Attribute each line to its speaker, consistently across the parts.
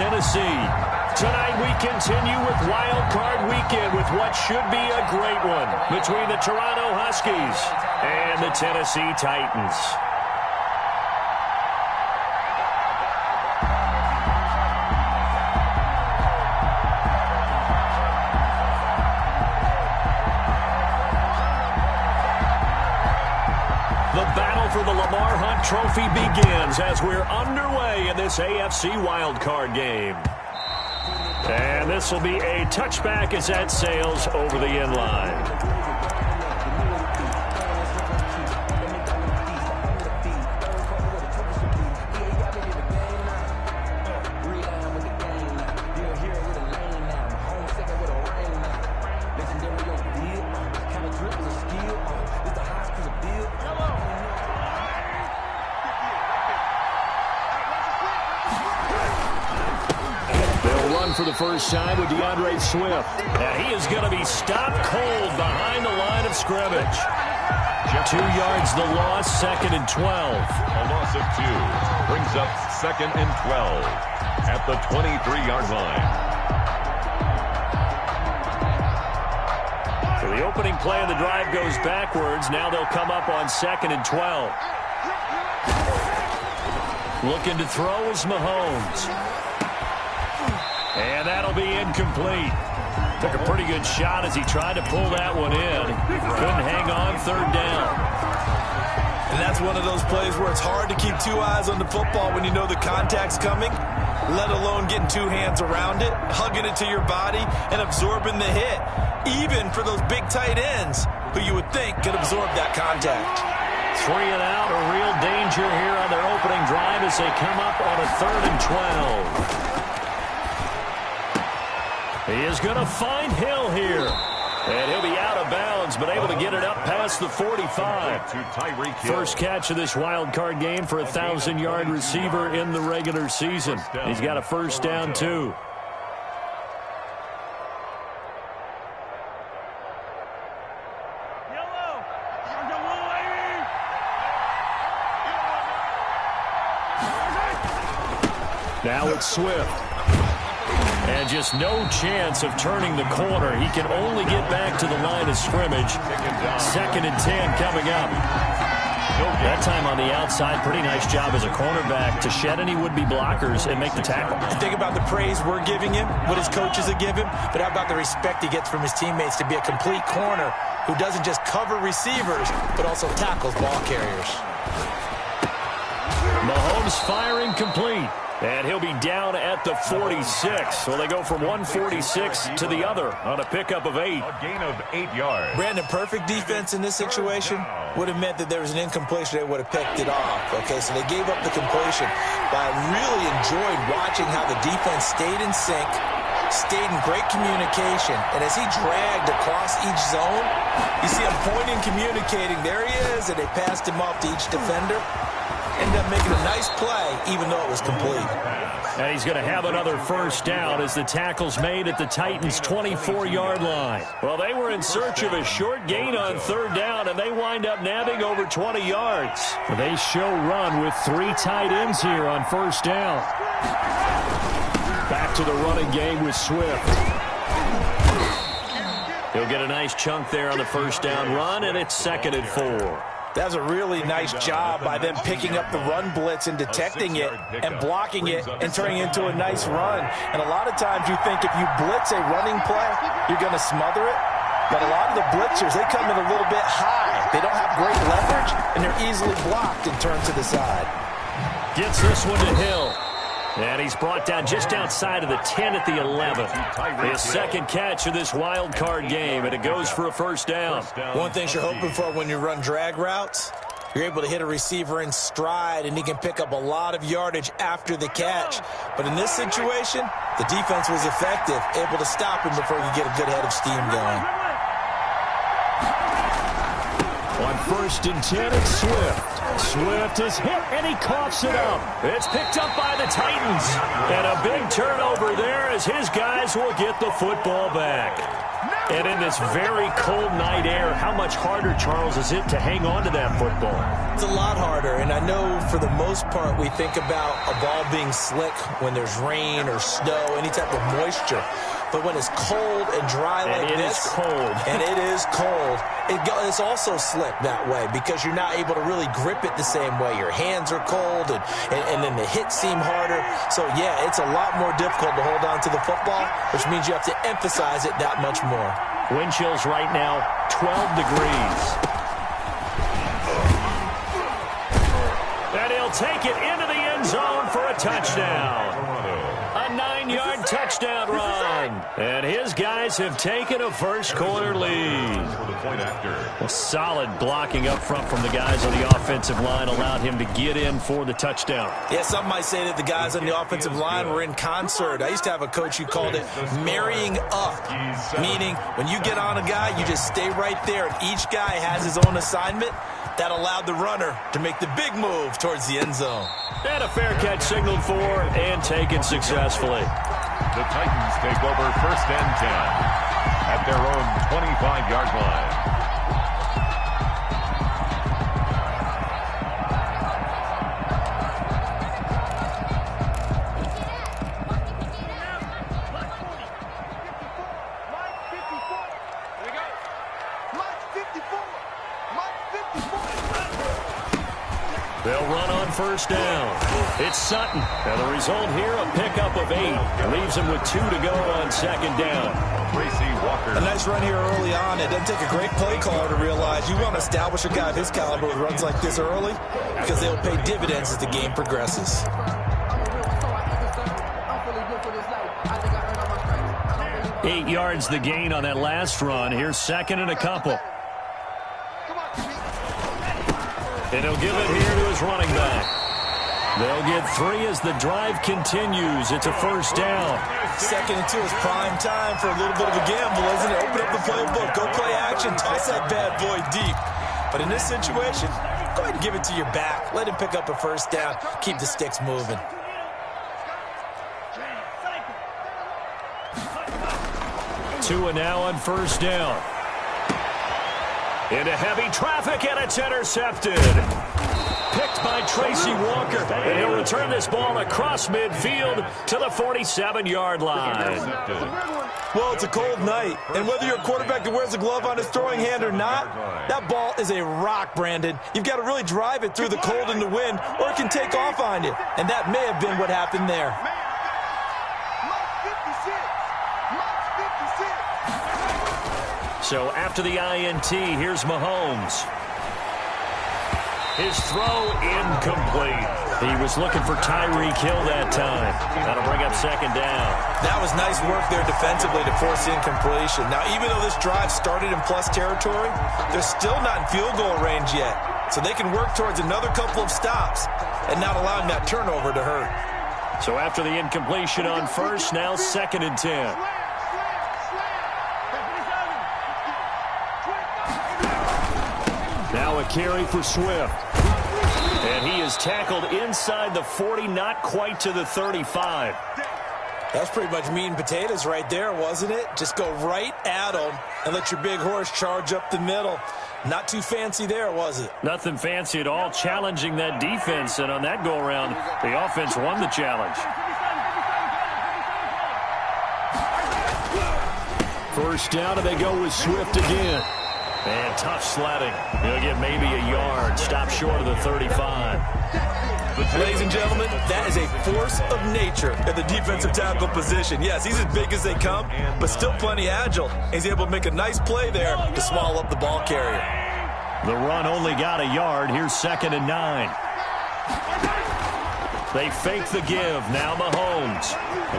Speaker 1: Tennessee. Tonight we continue with Wild Card Weekend with what should be a great one between the Toronto Huskies and the Tennessee Titans. The battle for the Lamar Hunt Trophy begins as we're underway in this AFC wildcard game. And this will be a touchback as that sails over the end line. For the first time with DeAndre Swift. And he is going to be stopped cold behind the line of scrimmage. 2 yards the loss, 2nd and 12.
Speaker 2: A loss of 2 brings up 2nd and 12 at the 23-yard line.
Speaker 1: So the opening play of the drive goes backwards. Now they'll come up on 2nd and 12. Looking to throw is Mahomes. And that'll be incomplete. Took a pretty good shot as he tried to pull that one in. Couldn't hang on, 3rd down.
Speaker 3: And that's one of those plays where it's hard to keep 2 eyes on the football when you know the contact's coming, let alone getting 2 hands around it, hugging it to your body, and absorbing the hit, even for those big tight ends who you would think could absorb that contact.
Speaker 1: 3 and out, a real danger here on their opening drive as they come up on a 3rd and 12. He is going to find Hill here. And he'll be out of bounds, but able to get it up past the 45. First catch of this wild card game for a 1,000-yard receiver in the regular season. He's got a first down, too. Now it's Swift. And just no chance of turning the corner. He can only get back to the line of scrimmage. 2nd and 10 coming up. That time on the outside, pretty nice job as a cornerback to shed any would-be blockers and make the tackle.
Speaker 3: And think about the praise we're giving him, what his coaches have given him, but how about the respect he gets from his teammates to be a complete corner who doesn't just cover receivers, but also tackles ball carriers.
Speaker 1: Mahomes firing complete. And he'll be down at the 46. So they go from 146 to the other on a pickup of 8.
Speaker 2: A gain of 8 yards.
Speaker 3: Brandon, perfect defense in this situation would have meant that there was an incompletion. They would have picked it off. Okay, so they gave up the completion. But I really enjoyed watching how the defense stayed in sync, stayed in great communication. And as he dragged across each zone, you see him pointing, communicating. There he is, and they passed him off to each defender. Ended up making a nice play, even though it was complete.
Speaker 1: And he's going to have another first down as the tackle's made at the Titans' 24-yard line. Well, they were in search of a short gain on 3rd down, and they wind up nabbing over 20 yards. They show run with 3 tight ends here on 1st down. Back to the running game with Swift. He'll get a nice chunk there on the 1st down run, and it's 2nd and 4.
Speaker 3: That was a really nice job by them picking up the run blitz and detecting it and blocking it and turning it into a nice run. And a lot of times you think if you blitz a running play, you're going to smother it. But a lot of the blitzers, they come in a little bit high. They don't have great leverage, and they're easily blocked and turned to the side.
Speaker 1: Gets this one to Hill. And he's brought down just outside of the 10 at the 11. His 2nd catch of this wild card game, and it goes for a first down.
Speaker 3: One thing you're hoping for when you run drag routes, you're able to hit a receiver in stride, and he can pick up a lot of yardage after the catch. But in this situation, the defense was effective, able to stop him before he could get a good head of steam going.
Speaker 1: On 1st and 10, it's Swift. Swift is hit, and he coughs it up. It's picked up by the Titans. And a big turnover there as his guys will get the football back. And in this very cold night air, how much harder, Charles, is it to hang on to that football?
Speaker 3: It's a lot harder, and I know for the most part we think about a ball being slick when there's rain or snow, any type of moisture. But when it's cold and dry like this, and it is cold, it's also slick that way because you're not able to really grip it the same way. Your hands are cold, and then the hits seem harder. So, yeah, it's a lot more difficult to hold on to the football, which means you have to emphasize it that much more.
Speaker 1: Wind chills right now, 12 degrees. And he'll take it into the end zone for a touchdown. A 9-yard touchdown run. And his guys have taken a first quarter lead. A solid blocking up front from the guys on the offensive line allowed him to get in for the touchdown.
Speaker 3: Yeah, some might say that the guys on the offensive line were in concert. I used to have a coach who called it marrying up, meaning when you get on a guy, you just stay right there, and each guy has his own assignment. That allowed the runner to make the big move towards the end zone.
Speaker 1: And a fair catch signaled for and taken successfully.
Speaker 2: The Titans take over 1st and 10 at their own 25-yard line.
Speaker 1: They'll run on 1st down. It's Sutton. And the result here, a pickup of 8. Leaves him with 2 to go on 2nd down.
Speaker 3: A nice run here early on. It doesn't take a great play caller to realize you want to establish a guy of his caliber with runs like this early because they'll pay dividends as the game progresses.
Speaker 1: 8 yards the gain on that last run. Here's 2nd and a couple. And he'll give it here to his running back. They'll get 3 as the drive continues. It's a 1st down.
Speaker 3: 2nd and 2 is prime time for a little bit of a gamble, isn't it? Open up the playbook, go play action, toss that bad boy deep. But in this situation, go ahead and give it to your back. Let him pick up a 1st down. Keep the sticks moving.
Speaker 1: Two and now on 1st down. Into heavy traffic, and it's intercepted. Picked by Tracy Walker, and he'll return this ball across midfield to the 47-yard line.
Speaker 3: Well, it's a cold night, and whether you're a quarterback that wears a glove on his throwing hand or not, that ball is a rock, Brandon. You've got to really drive it through the cold and the wind, or it can take off on you, and that may have been what happened there.
Speaker 1: So after the INT, here's Mahomes. His throw incomplete. He was looking for Tyreek Hill that time. That'll bring up 2nd down.
Speaker 3: That was nice work there defensively to force incompletion. Now, even though this drive started in plus territory, they're still not in field goal range yet. So they can work towards another couple of stops and not allowing that turnover to hurt.
Speaker 1: So after the incompletion on 1st, now 2nd and 10. Now a carry for Swift. And he is tackled inside the 40, not quite to the 35.
Speaker 3: That's pretty much meat and potatoes right there, wasn't it? Just go right at him and let your big horse charge up the middle. Not too fancy there, was it?
Speaker 1: Nothing fancy at all, challenging that defense. And on that go-around, the offense won the challenge. 1st down, and they go with Swift again. And tough sledding. He'll get maybe a yard. Stop short of the 35.
Speaker 3: Ladies and gentlemen, that is a force of nature at the defensive tackle position. Yes, he's as big as they come, but still plenty agile. He's able to make a nice play there to swallow up the ball carrier.
Speaker 1: The run only got a yard. Here's 2nd and 9. They fake the give. Now Mahomes.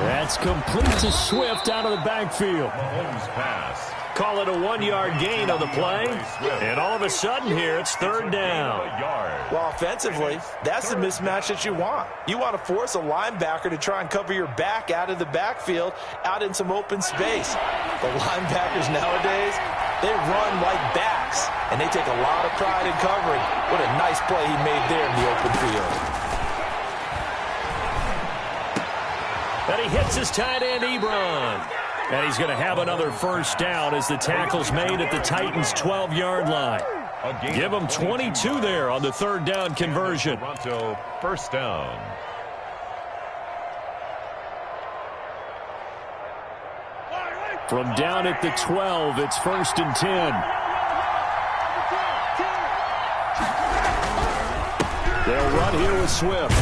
Speaker 1: That's complete to Swift out of the backfield.
Speaker 2: Mahomes pass.
Speaker 1: Call it a 1-yard gain on the play. And all of a sudden here, it's 3rd down.
Speaker 3: Well, offensively, that's the mismatch that you want. You want to force a linebacker to try and cover your back out of the backfield, out in some open space. The linebackers nowadays, they run like backs, and they take a lot of pride in covering. What a nice play he made there in the open field.
Speaker 1: And he hits his tight end, Ebron. And he's going to have another first down as the tackle's made at the Titans' 12-yard line. Give them 22 there on the third down conversion.
Speaker 2: Toronto, first down.
Speaker 1: From down at the 12, it's 1st and 10. They'll run here with Swift.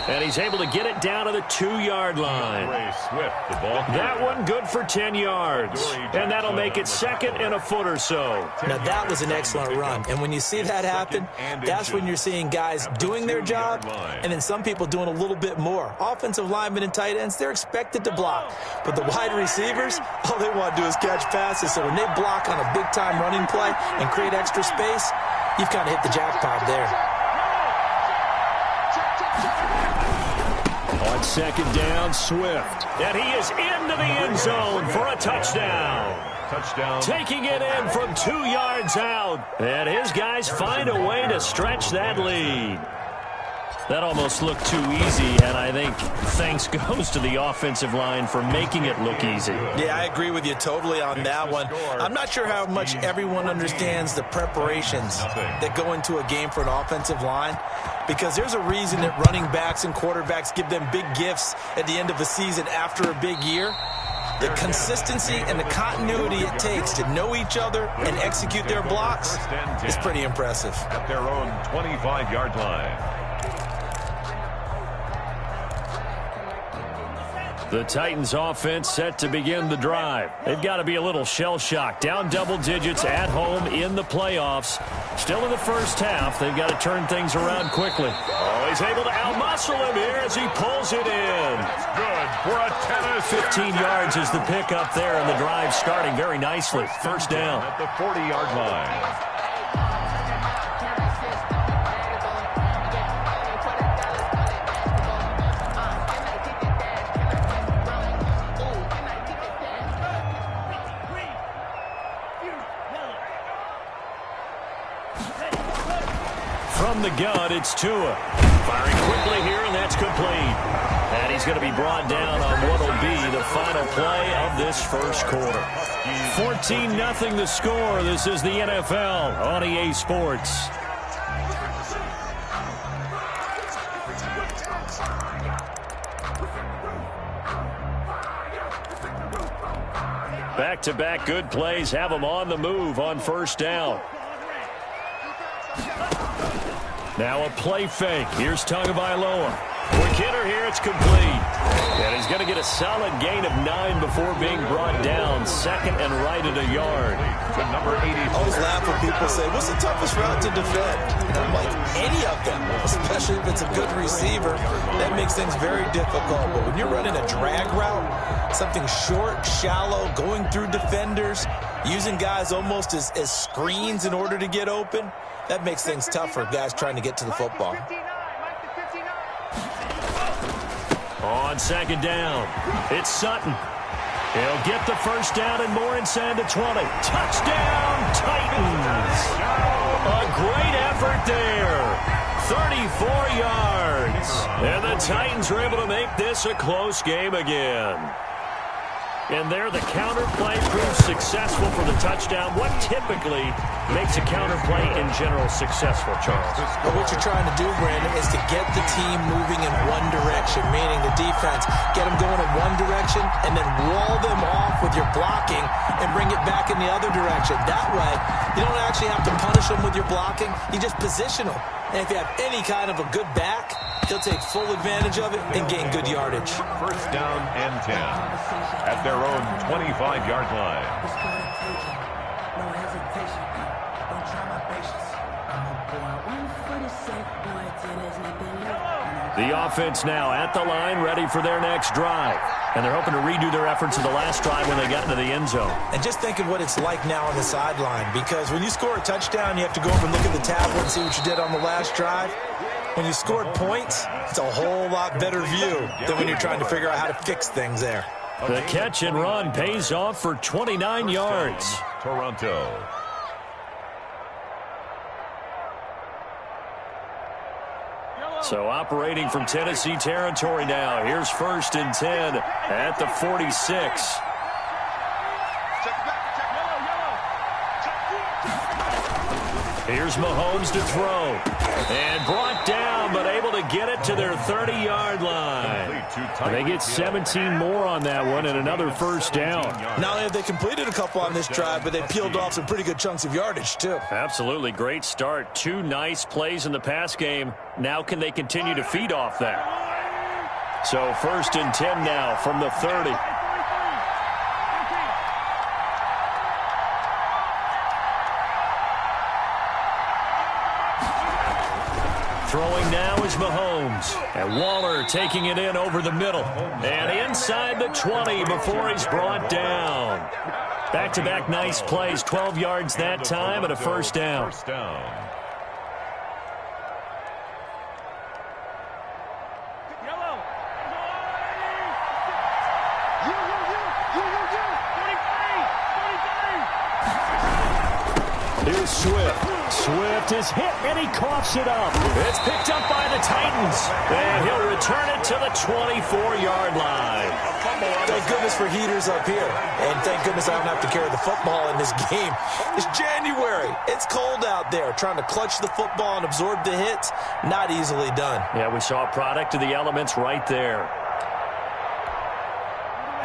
Speaker 1: And he's able to get it down to the 2-yard line.
Speaker 2: Swift, the ball.
Speaker 1: That one good for 10 yards. And that'll make it 2nd and a foot or so.
Speaker 3: Now, that was an excellent run. And when you see that happen, that's when you're seeing guys doing their job and then some people doing a little bit more. Offensive linemen and tight ends, they're expected to block. But the wide receivers, all they want to do is catch passes. So when they block on a big-time running play and create extra space, you've kind of hit the jackpot there.
Speaker 1: On 2nd down, Swift. And he is into the end zone for a touchdown. Taking it in from 2 yards out. And his guys find a way to stretch that lead. That almost looked too easy, and I think thanks goes to the offensive line for making it look easy.
Speaker 3: Yeah, I agree with you totally on that one. I'm not sure how much everyone understands the preparations that go into a game for an offensive line, because there's a reason that running backs and quarterbacks give them big gifts at the end of the season after a big year. The consistency and the continuity it takes to know each other and execute their blocks is pretty impressive.
Speaker 2: At their own 25-yard line.
Speaker 1: The Titans offense set to begin the drive. They've got to be a little shell-shocked. Down double digits at home in the playoffs. Still in the first half. They've got to turn things around quickly. Oh, he's able to outmuscle him here as he pulls it in.
Speaker 2: Good for a tennis.
Speaker 1: 15 yards is the pickup there, and the drive starting very nicely. First down.
Speaker 2: At the 40-yard line.
Speaker 1: From the gun, it's Tua. Firing quickly here, and that's complete. And he's going to be brought down on what will be the final play of this first quarter. 14-0 the score. This is the NFL on EA Sports. Back-to-back good plays have them on the move on first down. Now a play fake. Here's Tagovailoa. Quick hitter here. It's complete. And he's going to get a solid gain of 9 before being brought down. 2nd and right at a yard.
Speaker 2: To number 80.
Speaker 3: I always laugh when people say, what's the toughest route to defend? And I'm like, any of them, especially if it's a good receiver. That makes things very difficult. But when you're running a drag route, something short, shallow, going through defenders, using guys almost as screens in order to get open, that makes things tough for guys trying to get to the football.
Speaker 1: On 2nd down, it's Sutton. He'll get the first down and more inside the 20. Touchdown, Titans! A great effort there. 34 yards. And the Titans are able to make this a close game again. And there, the counter play proves successful for the touchdown. What typically makes a counter play in general successful, Charles?
Speaker 3: But what you're trying to do, Brandon, is to get the team moving in one direction, meaning the defense, get them going in one direction and then wall them off with your blocking and bring it back in the other direction. That way, you don't actually have to punish them with your blocking. You just position them. And if you have any kind of a good back, he'll take full advantage of it and gain good yardage.
Speaker 2: First down and 10 at their own 25-yard line.
Speaker 1: The offense now at the line, ready for their next drive. And they're hoping to redo their efforts of the last drive when they got into the end zone.
Speaker 3: And just think of what it's like now on the sideline, because when you score a touchdown, you have to go over and look at the tablet and see what you did on the last drive. When you scored points, it's a whole lot better view than when you're trying to figure out how to fix things there.
Speaker 1: The catch and run pays off for 29 yards.
Speaker 2: Toronto.
Speaker 1: So operating from Tennessee territory now. Here's 1st and 10 at the 46. Here's Mahomes to throw. And brought down, but able to get it to their 30-yard line. They get 17 more on that one and another first down.
Speaker 3: Not only have they completed a couple on this drive, but they peeled off some pretty good chunks of yardage, too.
Speaker 1: Absolutely great start. 2 nice plays in the pass game. Now can they continue to feed off that? So 1st and 10 now from the 30. Throwing now is Mahomes. And Waller taking it in over the middle. And inside the 20 before he's brought down. Back-to-back nice plays. 12 yards that time and a first down. Here's Swift. Swift is hit, and he coughs it up. It's picked up by the Titans, and he'll return it to the 24-yard line.
Speaker 3: Thank goodness for heaters up here, and thank goodness I don't have to carry the football in this game. It's January. It's cold out there. Trying to clutch the football and absorb the hits, not easily done.
Speaker 1: Yeah, we saw a product of the elements right there.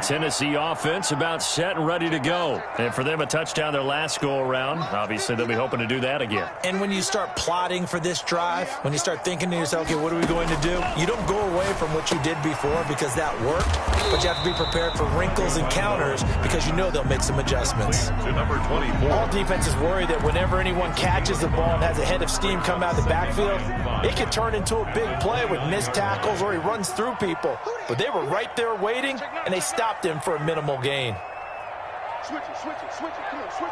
Speaker 1: Tennessee offense about set and ready to go. And for them, a touchdown their last go-around. Obviously, they'll be hoping to do that again.
Speaker 3: And when you start plotting for this drive, when you start thinking to yourself, okay, what are we going to do? You don't go away from what you did before because that worked, but you have to be prepared for wrinkles and counters because you know they'll make some adjustments.
Speaker 2: To number 24.
Speaker 3: All defenses worry that whenever anyone catches the ball and has a head of steam come out of the backfield, it can turn into a big play with missed tackles or he runs through people. But they were right there waiting, and they stopped him for a minimal gain.
Speaker 4: Switch it, switch it, switch it. Come on, switch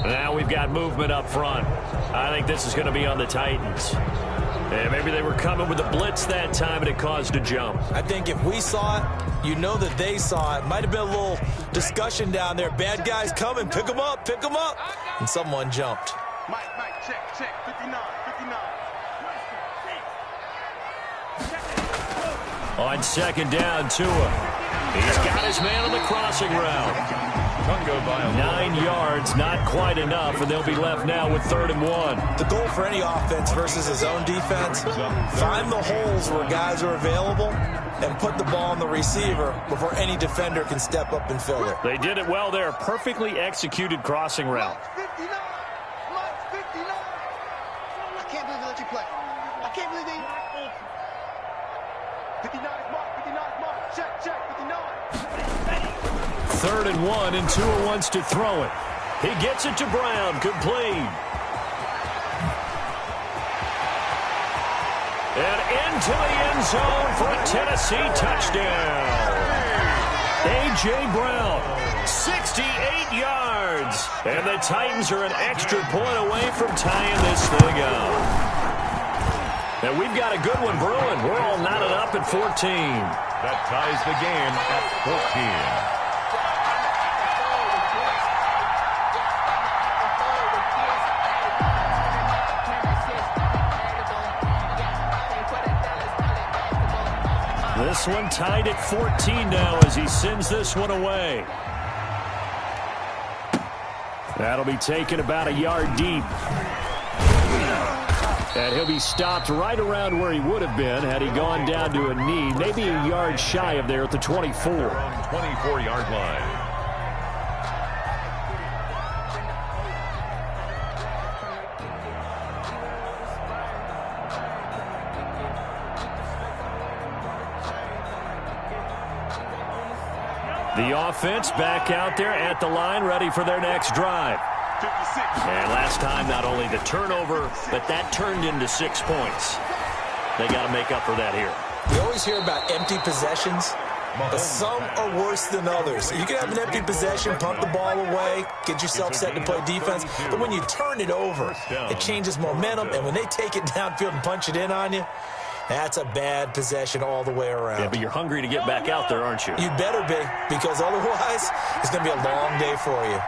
Speaker 4: it.
Speaker 1: Now we've got movement up front. I think this is going to be on the Titans. And maybe they were coming with a blitz that time, and it caused a jump.
Speaker 3: I think if we saw it, you know that they saw it. Might have been a little discussion down there. Bad guys coming. Pick them up, pick them up. And someone jumped.
Speaker 4: Mike, check, 59.
Speaker 1: On second down, Tua. He's got his man on the crossing route. 9 yards, not quite enough, and they'll be left now with 3rd and 1.
Speaker 3: The goal for any offense versus his own defense, find the holes where guys are available and put the ball on the receiver before any defender can step up and fill it.
Speaker 1: They did it well there. Perfectly executed crossing route.
Speaker 4: 59. I can't believe they let you play. I can't believe they... 59 mark, check, 59.
Speaker 1: 3rd and 1, and Tua wants to throw it. He gets it to Brown, complete. And into the end zone for a Tennessee touchdown. A.J. Brown, 68 yards. And the Titans are an extra point away from tying this thing up. And we've got a good one brewing. We're all knotted up at 14.
Speaker 2: That ties the game at 14.
Speaker 1: This one tied at 14 now as he sends this one away. That'll be taken about a yard deep. And he'll be stopped right around where he would have been had he gone down to a knee, maybe a yard shy of there at the 24.
Speaker 2: 24-yard line.
Speaker 1: The offense back out there at the line, ready for their next drive.
Speaker 4: 56.
Speaker 1: And last time, not only the turnover, but that turned into 6 points. They got to make up for that here.
Speaker 3: You always hear about empty possessions, but some are worse than others. You can have an empty possession, pump the ball away, get yourself set to play defense, but when you turn it over, it changes momentum, and when they take it downfield and punch it in on you, that's a bad possession all the way around.
Speaker 1: Yeah, but you're hungry to get back out there, aren't you?
Speaker 3: You better be, because otherwise, it's going to be a long day for you.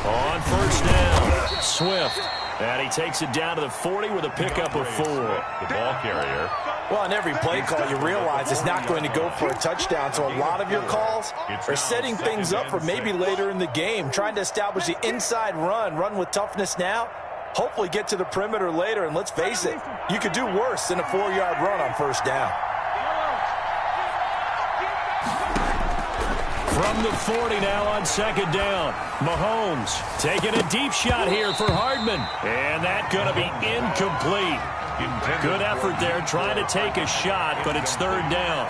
Speaker 1: On first down, Swift. And he takes it down to the 40 with a pickup of 4.
Speaker 2: The ball carrier
Speaker 3: Well, on every play call, you realize it's not going to go for a touchdown, so a lot of your calls are setting things up for maybe later in the game, trying to establish the inside run with toughness now, hopefully get to the perimeter later, and let's face it, you could do worse than a 4-yard run on first down.
Speaker 1: From the 40 now on second down. Mahomes taking a deep shot here for Hardman. And that's going to be incomplete. Good effort there trying to take a shot, but it's third down.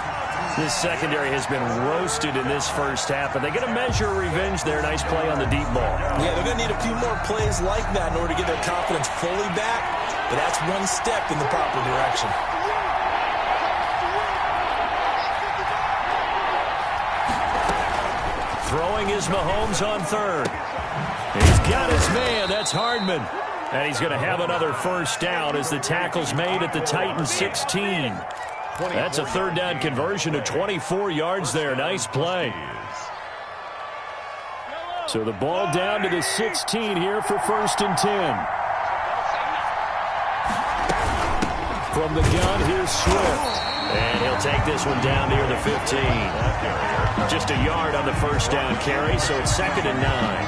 Speaker 1: This secondary has been roasted in this first half, and they're going to measure revenge there. Nice play on the deep ball.
Speaker 3: Yeah, they're going to need a few more plays like that in order to get their confidence fully back, but that's one step in the proper direction.
Speaker 1: Throwing is Mahomes on third. He's got his man. That's Hardman. And he's going to have another first down as the tackle's made at the Titans 16. That's a third down conversion of 24 yards there. Nice play. So the ball down to the 16 here for first and 10. From the gun, here's Swift. And he'll take this one down near the 15. Just a yard on the first down carry, so it's second and 9.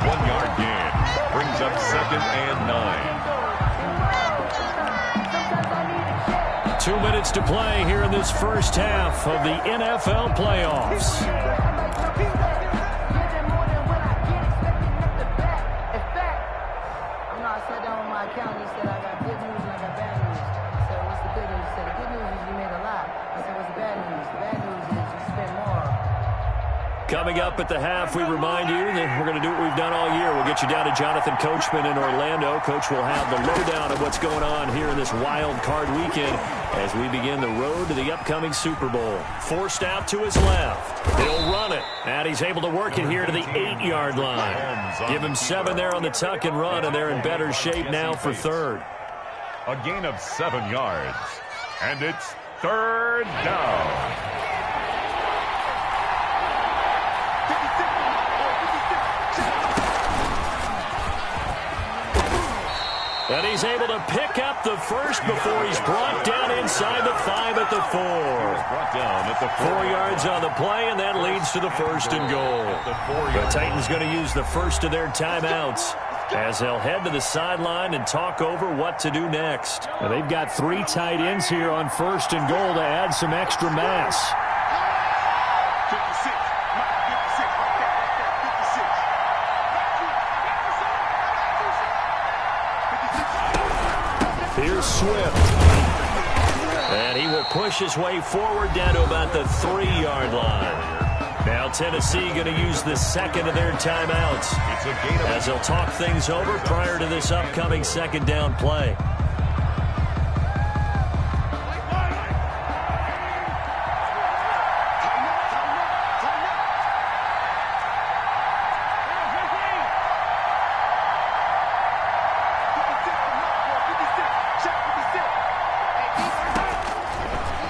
Speaker 2: 1 yard gain. Brings up second and 9.
Speaker 1: 2 minutes to play here in this first half of the NFL playoffs.
Speaker 5: I sat down with my accountant. He said, I got good news and I got bad news. I said, what's the good news? He said, the good news is you made a lot. I said, what's the bad news? The bad news is you spent more.
Speaker 1: Coming up at the half, we remind you that we're going to do what we've done all year. We'll get you down to Jonathan Coachman in Orlando. Coach will have the lowdown of what's going on here in this wild card weekend as we begin the road to the upcoming Super Bowl. Forced out to his left. He'll run it. And he's able to work it here to the 8-yard line. Give him 7 there on the tuck and run, and they're in better shape now for third.
Speaker 2: A gain of 7 yards. And it's third down.
Speaker 1: And he's able to pick up the first before he's brought down inside the 5 at the 4.
Speaker 2: Brought down at the
Speaker 1: 4 yards on the play, and that leads to the first and goal. The Titans going to use the first of their timeouts as they'll head to the sideline and talk over what to do next. Now, they've got 3 tight ends here on first and goal to add some extra mass. Here's Swift. And he will push his way forward down to about the 3-yard line. Now Tennessee going to use the second of their timeouts as they'll talk things over prior to this upcoming second down play.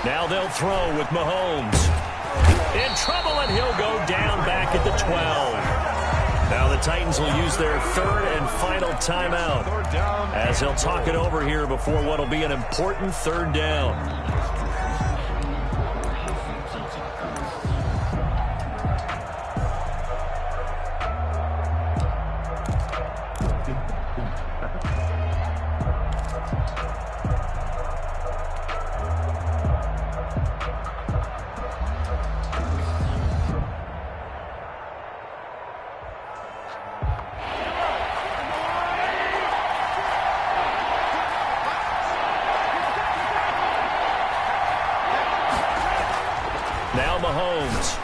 Speaker 1: Now they'll throw with Mahomes. In trouble, and he'll go down back at the 12. Now the Titans will use their third and final timeout as they'll talk it over here before what will be an important third down. Now Mahomes.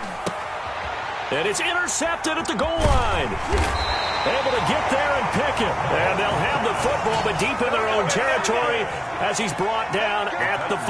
Speaker 1: And it's intercepted at the goal line. Able to get there and pick it. And they'll have the football, but deep in their own territory as he's brought down at the 5.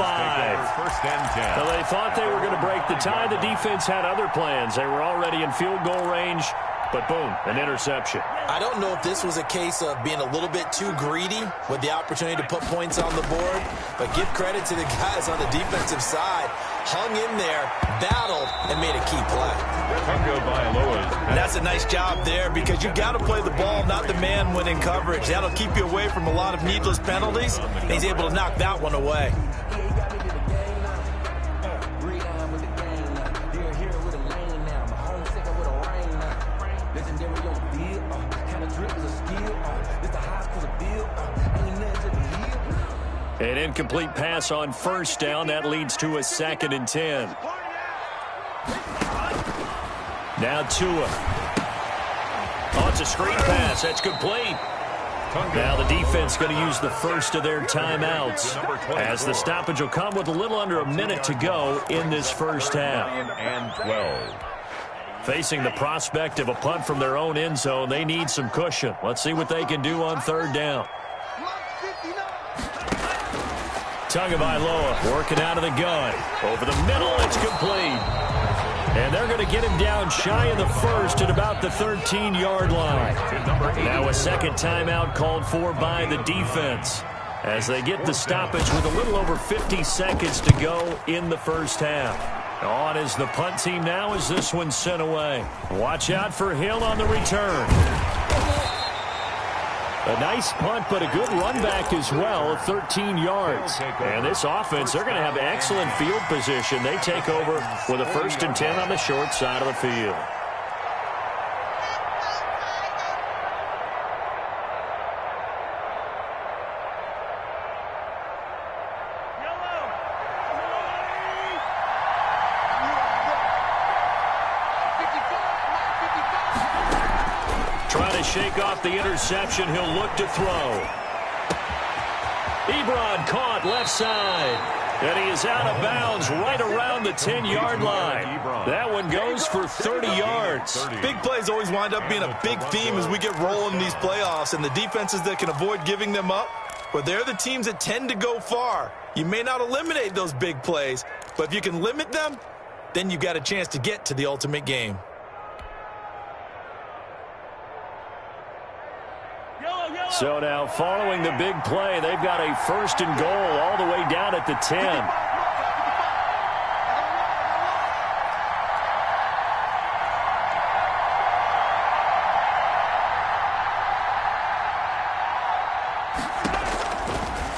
Speaker 2: First and 10.
Speaker 1: Well, they thought they were going to break the tie. The defense had other plans. They were already in field goal range. But boom, an interception.
Speaker 3: I don't know if this was a case of being a little bit too greedy with the opportunity to put points on the board, but give credit to the guys on the defensive side. hung in there, battled, and made a key play.
Speaker 2: And
Speaker 3: that's a nice job there because you've got to play the ball, not the man when in coverage. That'll keep you away from a lot of needless penalties. And he's able to knock that one away.
Speaker 1: An incomplete pass on first down. That leads to a 2nd and 10. Now Tua. Oh, it's a screen pass. That's complete. Now the defense going to use the first of their timeouts as the stoppage will come with a little under a minute to go in this first half.
Speaker 2: And 12.
Speaker 1: Facing the prospect of a punt from their own end zone, they need some cushion. Let's see what they can do on 3rd down. Tagovailoa working out of the gun. Over the middle, it's complete. And they're going to get him down shy of the first at about the 13-yard line. Now a second timeout called for by the defense as they get the stoppage with a little over 50 seconds to go in the first half. On is the punt team now as this one's sent away. Watch out for Hill on the return. A nice punt, but a good run back as well, 13 yards. And this offense, they're going to have excellent field position. They take over with a 1st and 10 on the short side of the field. Shake off the interception. He'll look to throw. Ebron caught left side. And he is out of bounds right around the 10-yard line. That one goes for 30 yards.
Speaker 3: Big plays always wind up being a big theme as we get rolling in these playoffs. And the defenses that can avoid giving them up, well, they're the teams that tend to go far. You may not eliminate those big plays, but if you can limit them, then you've got a chance to get to the ultimate game.
Speaker 1: So now following the big play, they've got a 1st and goal all the way down at the 10.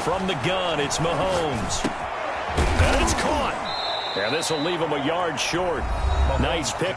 Speaker 1: From the gun, it's Mahomes. And it's caught. And this will leave him a yard short. Nice pick.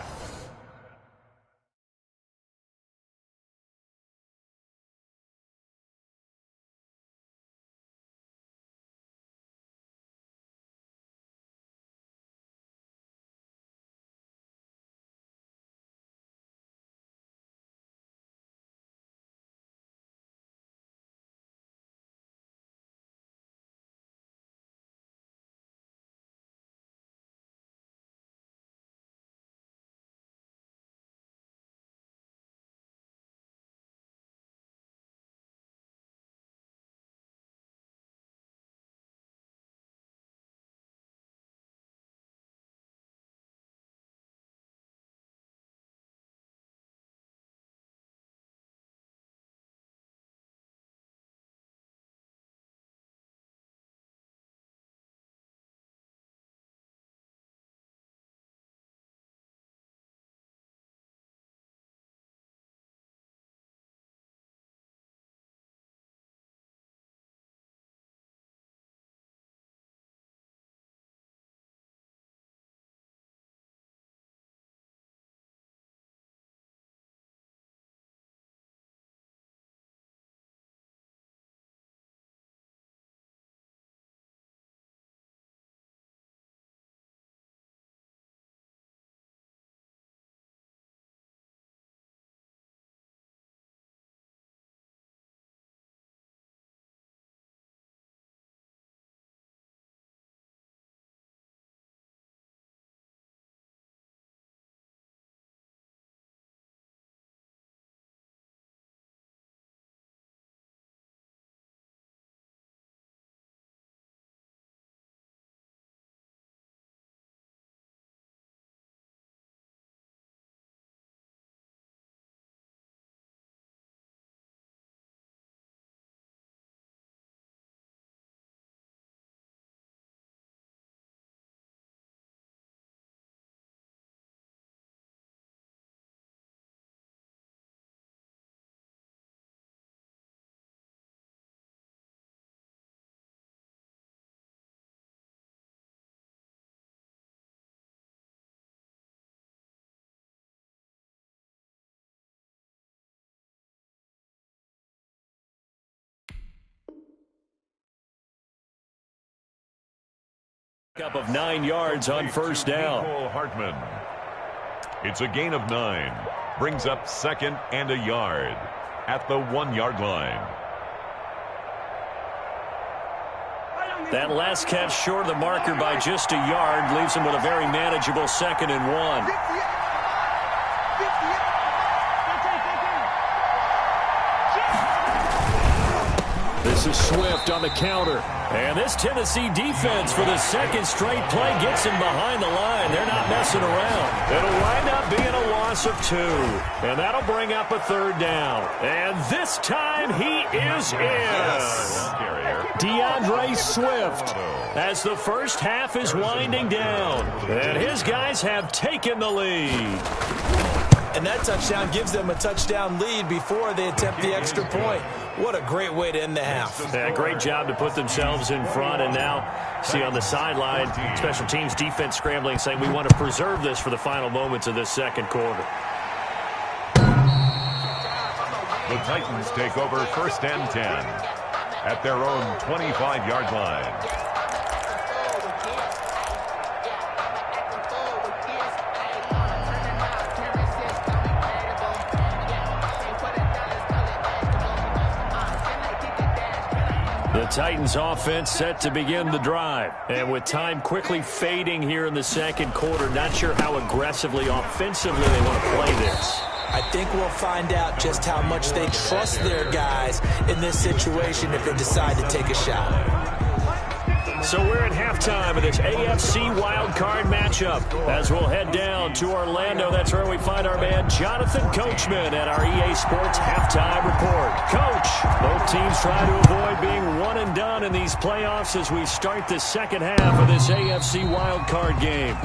Speaker 1: Up of 9 yards on first down.
Speaker 2: Hartman. It's a gain of 9. Brings up 2nd and a yard at the 1-yard line.
Speaker 1: That last catch short of the marker by just a yard leaves him with a very manageable 2nd and 1. This is Swift on the counter. And this Tennessee defense for the second straight play gets him behind the line. They're not messing around. It'll wind up being a loss of 2. And that'll bring up a 3rd down. And this time he is in. DeAndre Swift as the first half is winding down. And his guys have taken the lead.
Speaker 3: And that touchdown gives them a touchdown lead before they attempt the extra point. What a great way to end the half.
Speaker 1: Yeah, great job to put themselves in front. And now, see on the sideline, special teams defense scrambling, saying we want to preserve this for the final moments of this second quarter.
Speaker 2: The Titans take over 1st and 10 at their own 25-yard line.
Speaker 1: The Titans offense set to begin the drive. And with time quickly fading here in the second quarter, not sure how aggressively, offensively they want to play this.
Speaker 3: I think we'll find out just how much they trust their guys in this situation if they decide to take a shot.
Speaker 1: So we're at halftime of this AFC wildcard matchup as we'll head down to Orlando. That's where we find our man Jonathan Coachman at our EA Sports Halftime Report. Coach, both teams try to avoid being one and done in these playoffs as we start the second half of this AFC wildcard game.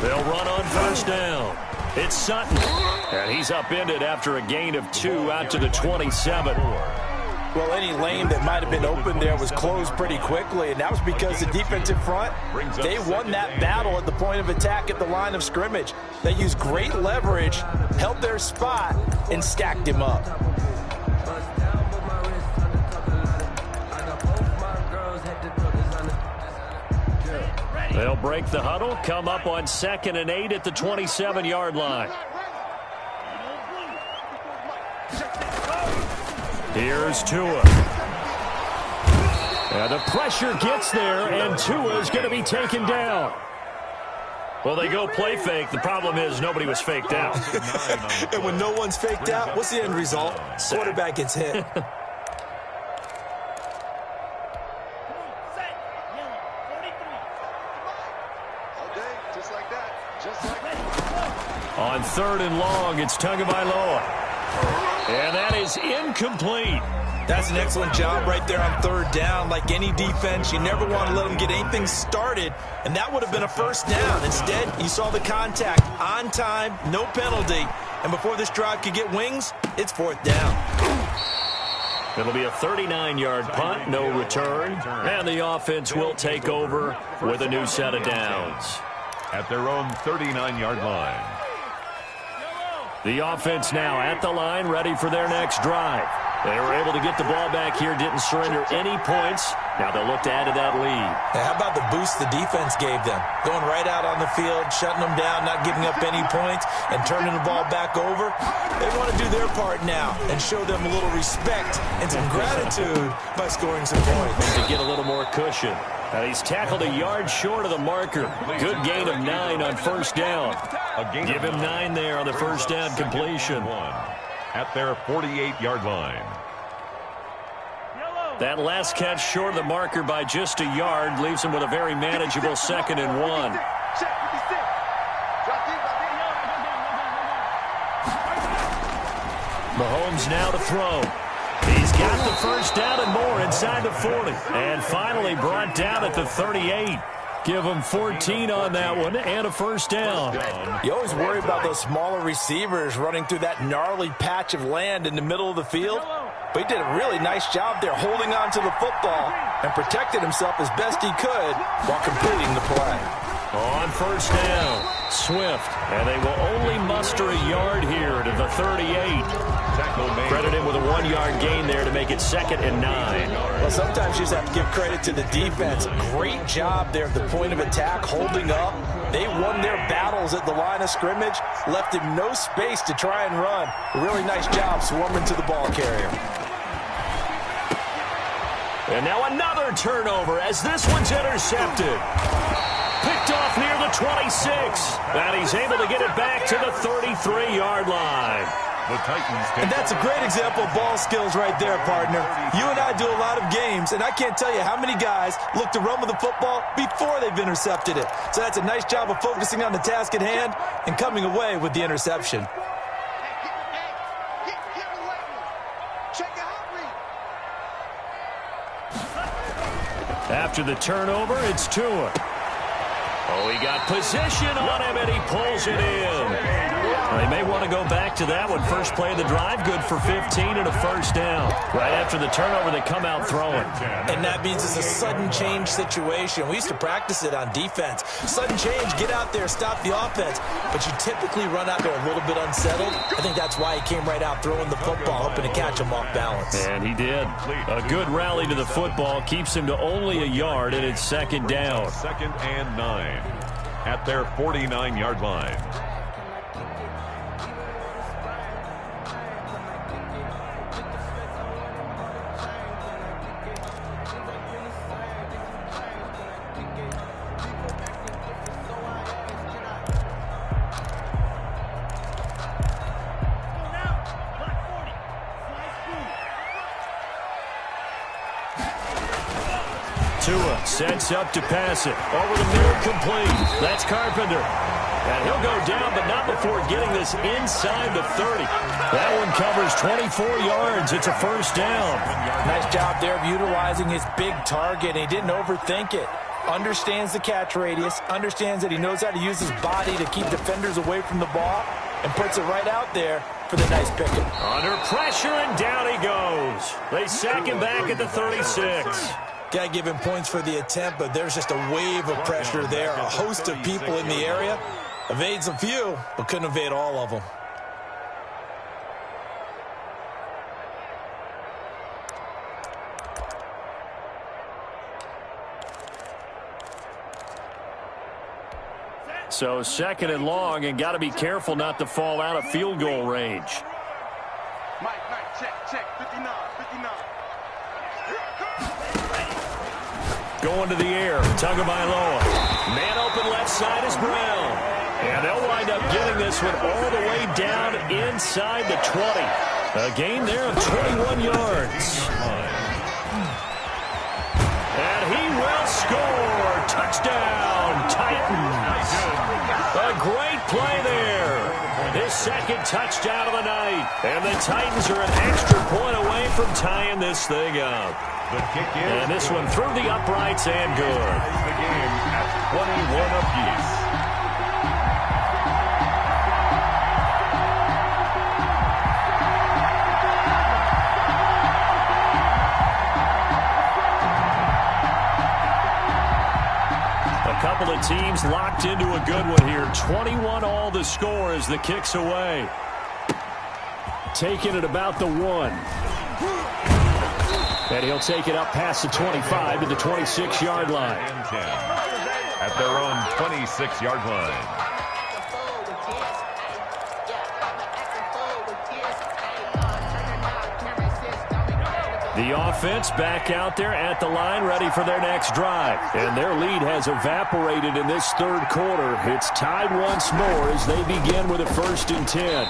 Speaker 1: They'll run on first down. It's Sutton. And he's upended after a gain of 2 out to the 27.
Speaker 3: Well, any lane that might have been open there was closed pretty quickly, and that was because the defensive front, they won that battle at the point of attack at the line of scrimmage. They used great leverage, held their spot, and stacked him up.
Speaker 1: They'll break the huddle, come up on 2nd and 8 at the 27-yard line. Here's Tua. And the pressure gets there, and Tua is going to be taken down. Well, they go play fake. The problem is nobody was faked out.
Speaker 3: And when no one's faked out, what's the end result? Quarterback gets hit.
Speaker 1: On 3rd and long, it's Tagovailoa. And that is incomplete.
Speaker 3: That's an excellent job right there on 3rd down. Like any defense, you never want to let them get anything started, and that would have been a 1st down. Instead, you saw the contact on time, no penalty, and before this drive could get wings, it's 4th down.
Speaker 1: It'll be a 39-yard punt, no return, and the offense will take over with a new set of downs.
Speaker 2: At their own 39-yard line.
Speaker 1: The offense now at the line, ready for their next drive. They were able to get the ball back here, didn't surrender any points. Now they'll look to add to that lead.
Speaker 3: Now, how about the boost the defense gave them? Going right out on the field, shutting them down, not giving up any points, and turning the ball back over. They want to do their part now and show them a little respect and some gratitude by scoring some points.
Speaker 1: To get a little more cushion. He's tackled a yard short of the marker. Good gain of 9 on 1st down. Give him 9 there on the 1st down completion.
Speaker 2: At their 48-yard line.
Speaker 1: That last catch short of the marker by just a yard leaves him with a very manageable 2nd and 1. Mahomes now to throw. He's got the 1st down and more inside the 40. And finally brought down at the 38. Give them 14 on that one and a first down.
Speaker 3: You always worry about those smaller receivers running through that gnarly patch of land in the middle of the field. But he did a really nice job there holding on to the football and protected himself as best he could while completing the play.
Speaker 1: On first down, Swift, and they will only muster a yard here to the 38. Credit him with a 1-yard gain there to make it 2nd and 9.
Speaker 3: Well, sometimes you just have to give credit to the defense. Great job there at the point of attack, holding up. They won their battles at the line of scrimmage, left him no space to try and run. A really nice job swarming to the ball carrier.
Speaker 1: And now another turnover as this one's intercepted. Picked off near the 26. And he's able to get it back to the 33-yard line.
Speaker 2: The Titans.
Speaker 3: And that's a great example of ball skills right there, partner. You and I do a lot of games, and I can't tell you how many guys look to run with the football before they've intercepted it. So that's a nice job of focusing on the task at hand and coming away with the interception.
Speaker 1: After the turnover, it's Tua. Oh, he got position on him, and he pulls it in. They may want to go back to that one. First play of the drive, good for 15 and a first down. Right after the turnover, they come out throwing.
Speaker 3: And that means it's a sudden change situation. We used to practice it on defense. Sudden change, get out there, stop the offense. But you typically run out there a little bit unsettled. I think that's why he came right out throwing the football, hoping to catch him off balance.
Speaker 1: And he did. A good rally to the football keeps him to only a yard, and it's 2nd down.
Speaker 2: 2nd and 9 at their 49-yard line.
Speaker 1: Tua sets up to pass it. Over the middle, complete. That's Carpenter. And he'll go down, but not before getting this inside the 30. That one covers 24 yards. It's a first down.
Speaker 3: Nice job there of utilizing his big target. He didn't overthink it. Understands the catch radius. Understands that he knows how to use his body to keep defenders away from the ball. And puts it right out there for the nice pickup.
Speaker 1: Under pressure, and down he goes. They sack him back at the 36.
Speaker 3: Got to give him points for the attempt, but there's just a wave of pressure there. A host of people in the area. Evades a few, but couldn't evade all of them.
Speaker 1: So 2nd and long, and got to be careful not to fall out of field goal range.
Speaker 4: Mike, check, 59.
Speaker 1: Going to the air, Tagovailoa. Man open left side is Brown. And they'll wind up getting this one all the way down inside the 20. A gain there of 21 yards. And he will score. Touchdown, Titans. A great play there. His 2nd touchdown of the night. And the Titans are an extra point away from tying this thing up.
Speaker 2: The kick in.
Speaker 1: And this one through the uprights and good.
Speaker 2: The game at 21 apiece.
Speaker 1: A couple of teams locked into a good one here. 21 all the score as the kick's away. Taking it about the 1. And he'll take it up past the 25 to the 26-yard line.
Speaker 2: And 10 at their own 26-yard line.
Speaker 1: The offense back out there at the line, ready for their next drive. And their lead has evaporated in this 3rd quarter. It's tied once more as they begin with a 1st and 10.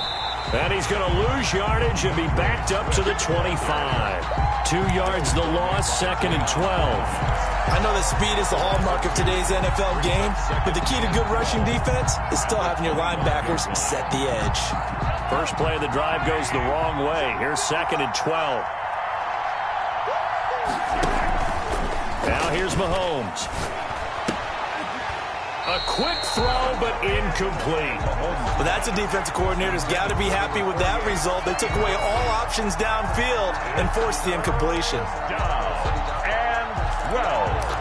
Speaker 1: And he's going to lose yardage and be backed up to the 25. 2 yards the loss, 2nd and 12.
Speaker 3: I know that speed is the hallmark of today's NFL game, but the key to good rushing defense is still having your linebackers set the edge.
Speaker 1: First play of the drive goes the wrong way. Here's 2nd and 12. Now here's Mahomes. A quick throw, but incomplete.
Speaker 3: Well, that's a defensive coordinator's got to be happy with that result. They took away all options downfield and forced the incompletion.
Speaker 2: And well.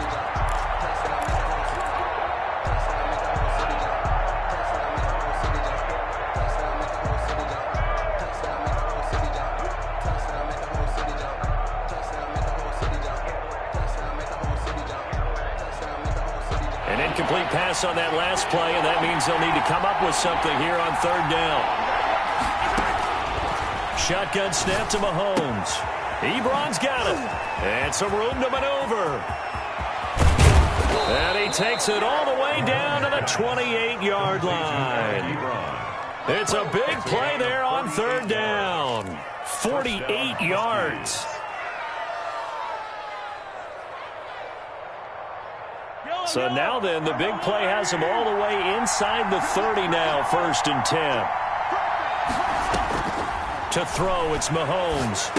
Speaker 1: Incomplete pass on that last play, and that means they'll need to come up with something here on third down. Shotgun snap to Mahomes. Ebron's got it. And some room to maneuver. And he takes it all the way down to the 28-yard line. It's a big play there on third down. 48 yards. So now then, the big play has him all the way inside the 30 now, 1st and 10. To throw, it's Mahomes.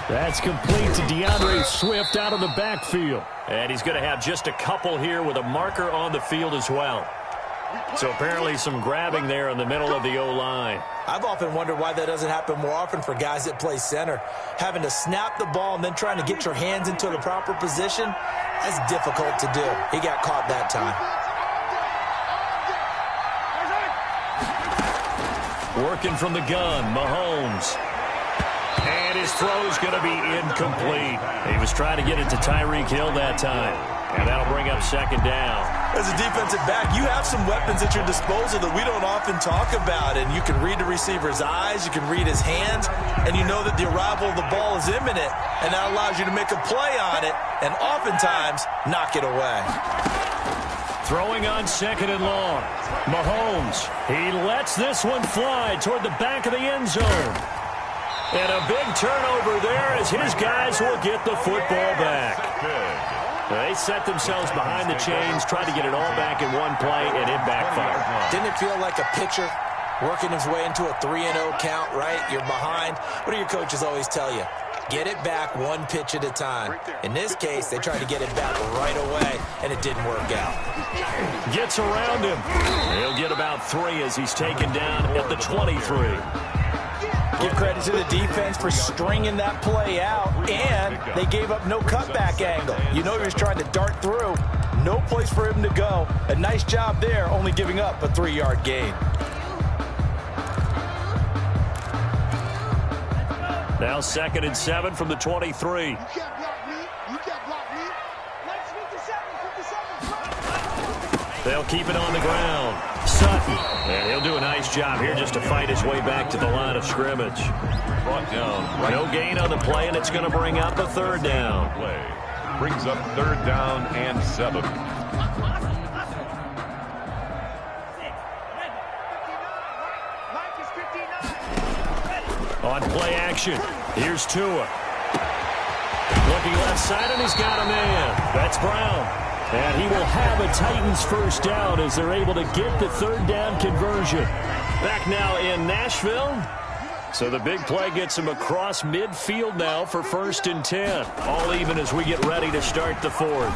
Speaker 1: That's complete to DeAndre Swift out of the backfield. And he's going to have just a couple here with a marker on the field as well. So apparently some grabbing there in the middle of the O-line.
Speaker 3: I've often wondered why that doesn't happen more often for guys that play center. Having to snap the ball and then trying to get your hands into the proper position, that's difficult to do. He got caught that time.
Speaker 1: Working from the gun, Mahomes. And his throw's going to be incomplete. He was trying to get it to Tyreek Hill that time. And that'll bring up 2nd down.
Speaker 3: As a defensive back, you have some weapons at your disposal that we don't often talk about. And you can read the receiver's eyes, you can read his hands, and you know that the arrival of the ball is imminent. And that allows you to make a play on it and oftentimes knock it away.
Speaker 1: Throwing on 2nd and long. Mahomes, he lets this one fly toward the back of the end zone. And a big turnover there as his guys will get the football back. They set themselves behind the chains, tried to get it all back in one play, and it backfired.
Speaker 3: Didn't it feel like a pitcher working his way into a 3-0 count, right? You're behind. What do your coaches always tell you? Get it back one pitch at a time. In this case, they tried to get it back right away, and it didn't work out.
Speaker 1: Gets around him. He'll get about 3 as he's taken down at the 23.
Speaker 3: Give credit to the defense for stringing that play out, and they gave up no cutback angle. You know he was trying to dart through. No place for him to go. A nice job there, only giving up a 3-yard gain.
Speaker 1: Now 2nd and 7 from the 23.
Speaker 4: You can't block me. You can't block me. Let's 57.
Speaker 1: They'll keep it on the ground. Sutton. And he'll do a nice job here just to fight his way back to the line of scrimmage.
Speaker 2: Brought down.
Speaker 1: No gain on the play, and it's going to bring up a 3rd down.
Speaker 2: Play. Brings up 3rd down and 7.
Speaker 1: On play action, here's Tua. Looking left side, and he's got a man. That's Brown. And he will have a Titans 1st down as they're able to get the 3rd down conversion. Back now in Nashville. So the big play gets him across midfield now for 1st and 10. All even as we get ready to start the 4th.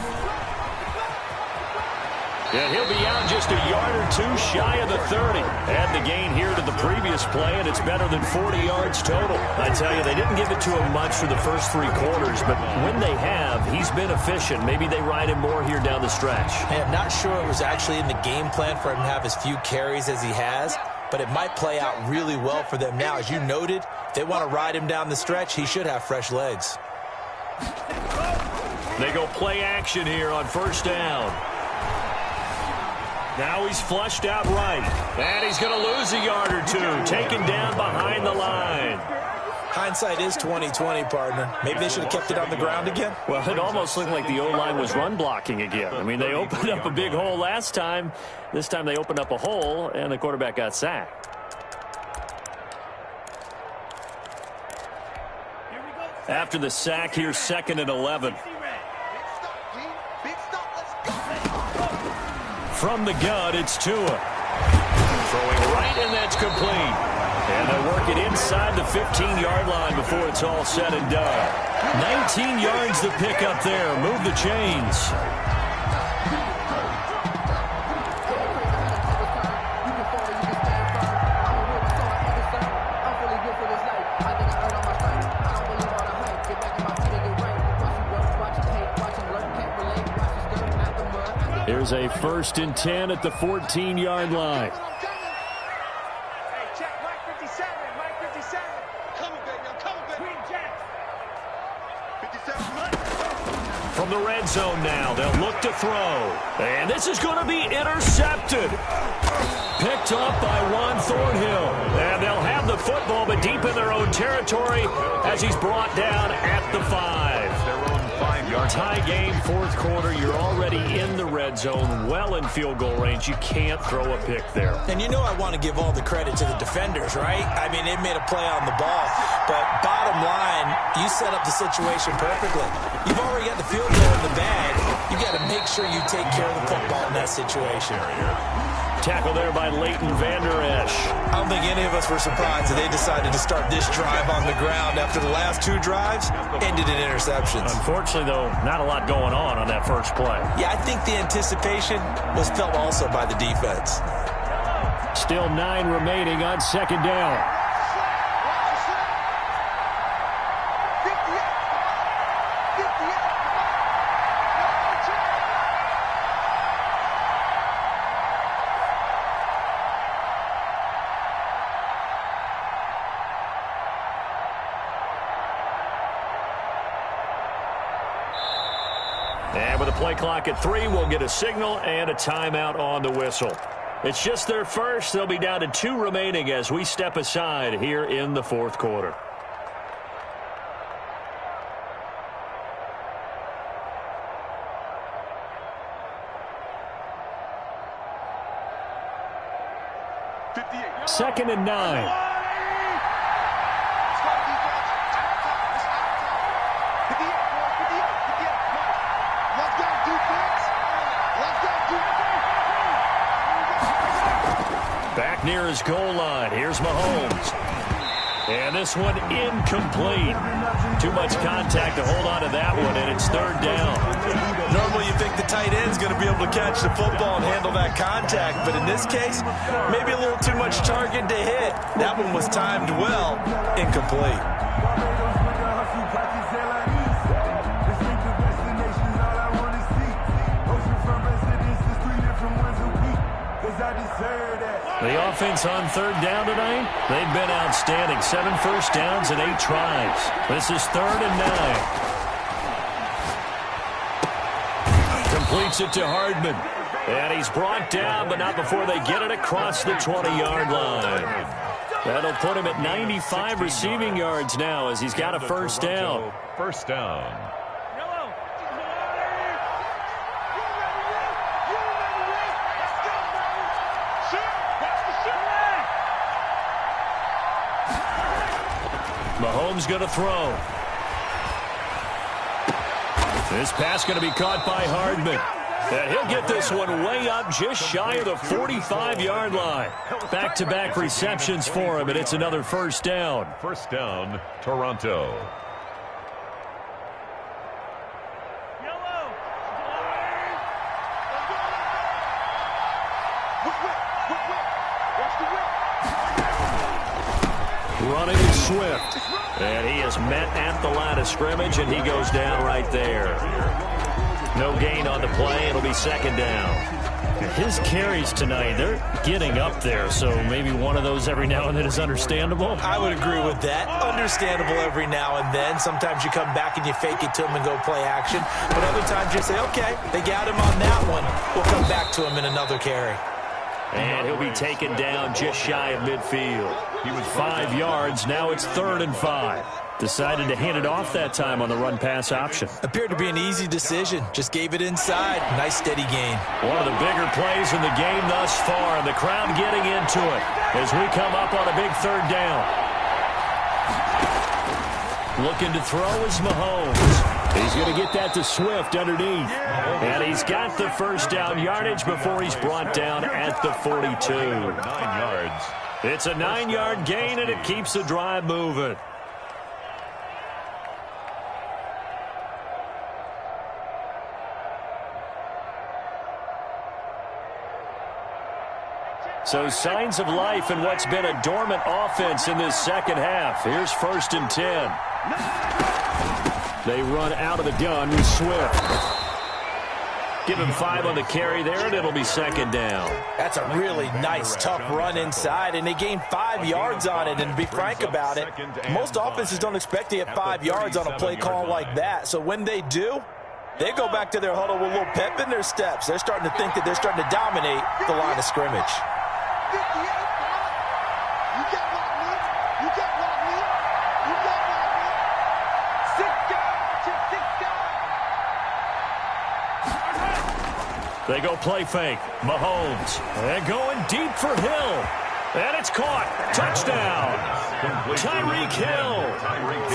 Speaker 1: And he'll be out just a yard or 2 shy of the 30. Add the gain here to the previous play, and it's better than 40 yards total. I tell you, they didn't give it to him much for the first 3 quarters, but when they have, he's been efficient. Maybe they ride him more here down the stretch.
Speaker 3: Hey, I'm not sure it was actually in the game plan for him to have as few carries as he has, but it might play out really well for them now. As you noted, if they want to ride him down the stretch, he should have fresh legs.
Speaker 1: They go play action here on 1st down. Now he's flushed out right. And he's going to lose a yard or 2. Taken down behind the line.
Speaker 3: Hindsight is 20/20, partner. Maybe they should have kept it on the ground again.
Speaker 1: Well, it almost looked like the O-line was run blocking again. I mean, they opened up a big hole last time. This time they opened up a hole, and the quarterback got sacked. After the sack, here's 2nd and 11. From the gun, it's Tua. Throwing right, and that's complete. And they'll work it inside the 15-yard line before it's all said and done. 19 yards to pick up there. Move the chains. Here's a 1st and 10 at the 14-yard line.
Speaker 4: Hey, check Mike 57. Mike 57. Coming, baby. I'm coming, baby. Green Jacks. 57.
Speaker 1: From the red zone now, they'll look to throw. And this is going to be intercepted. Picked up by Juan Thornhill. And they'll have the football, but deep in their own territory as he's brought down at the 5.
Speaker 2: Their own 5-yard
Speaker 1: Tie game, 4th quarter. You're already in the red zone, well in field goal range. You can't throw a pick there.
Speaker 3: And you know I want to give all the credit to the defenders, right? I mean, they made a play on the ball. But bottom line, you set up the situation perfectly. You've already got the field goal in the bag. You got to make sure you take care of the football in that situation.
Speaker 1: Tackle there by Leighton Vander Esch.
Speaker 3: I don't think any of us were surprised that they decided to start this drive on the ground after the last 2 drives ended in interceptions.
Speaker 1: Unfortunately, though, not a lot going on that first play.
Speaker 3: Yeah, I think the anticipation was felt also by the defense.
Speaker 1: Still 9 remaining on 2nd down. And with a play clock at 3, we'll get a signal and a timeout on the whistle. It's just their first. They'll be down to 2 remaining as we step aside here in the 4th quarter. Second and 9. Back near his goal line. Here's Mahomes. And this one incomplete. Too much contact to hold on to that one, and it's 3rd down.
Speaker 3: Normally you think the tight end's going to be able to catch the football and handle that contact, but in this case, maybe a little too much target to hit. That one was timed well. Incomplete.
Speaker 1: The offense on 3rd down tonight, they've been outstanding. 7 first downs and 8 tries. This is 3rd and 9. Completes it to Hardman. And he's brought down, but not before they get it across the 20-yard line. That'll put him at 95 receiving yards now as he's got a 1st down.
Speaker 2: 1st down.
Speaker 1: Mahomes going to throw. This pass going to be caught by Hardman. And he'll get this one way up just shy of the 45-yard line. Back-to-back receptions for him, and it's another 1st down.
Speaker 2: 1st down, Toronto.
Speaker 1: Running is Swift. And he is met at the line of scrimmage, and he goes down right there. No gain on the play. It'll be 2nd down. His carries tonight, they're getting up there, so maybe one of those every now and then is understandable.
Speaker 3: I would agree with that. Understandable every now and then. Sometimes you come back and you fake it to him and go play action. But other times you say, okay, they got him on that one. We'll come back to him in another carry.
Speaker 1: And he'll be taken down just shy of midfield. He was 5 yards. Now it's 3rd and 5. Decided to hand it off that time on the run-pass option.
Speaker 3: Appeared to be an easy decision. Just gave it inside. Nice steady gain.
Speaker 1: One of the bigger plays in the game thus far, and the crowd getting into it as we come up on a big 3rd down. Looking to throw is Mahomes. He's going to get that to Swift underneath. And he's got the 1st down yardage before he's brought down at the 42.
Speaker 2: 9 yards.
Speaker 1: It's a 9-yard gain, and it keeps the drive moving. So signs of life in what's been a dormant offense in this 2nd half. Here's 1st and 10. They run out of the gun with Swift. Give him 5 on the carry there, and it'll be second down.
Speaker 3: That's a really nice, tough run inside, and they gained 5 yards on it. And to be frank about it, most offenses don't expect to get 5 yards on a play call like that. So when they do, they go back to their huddle with a little pep in their steps. They're starting to think that they're starting to dominate the line of scrimmage.
Speaker 1: They go play fake. Mahomes. And going deep for Hill. And it's caught. Touchdown. Tyreek Hill.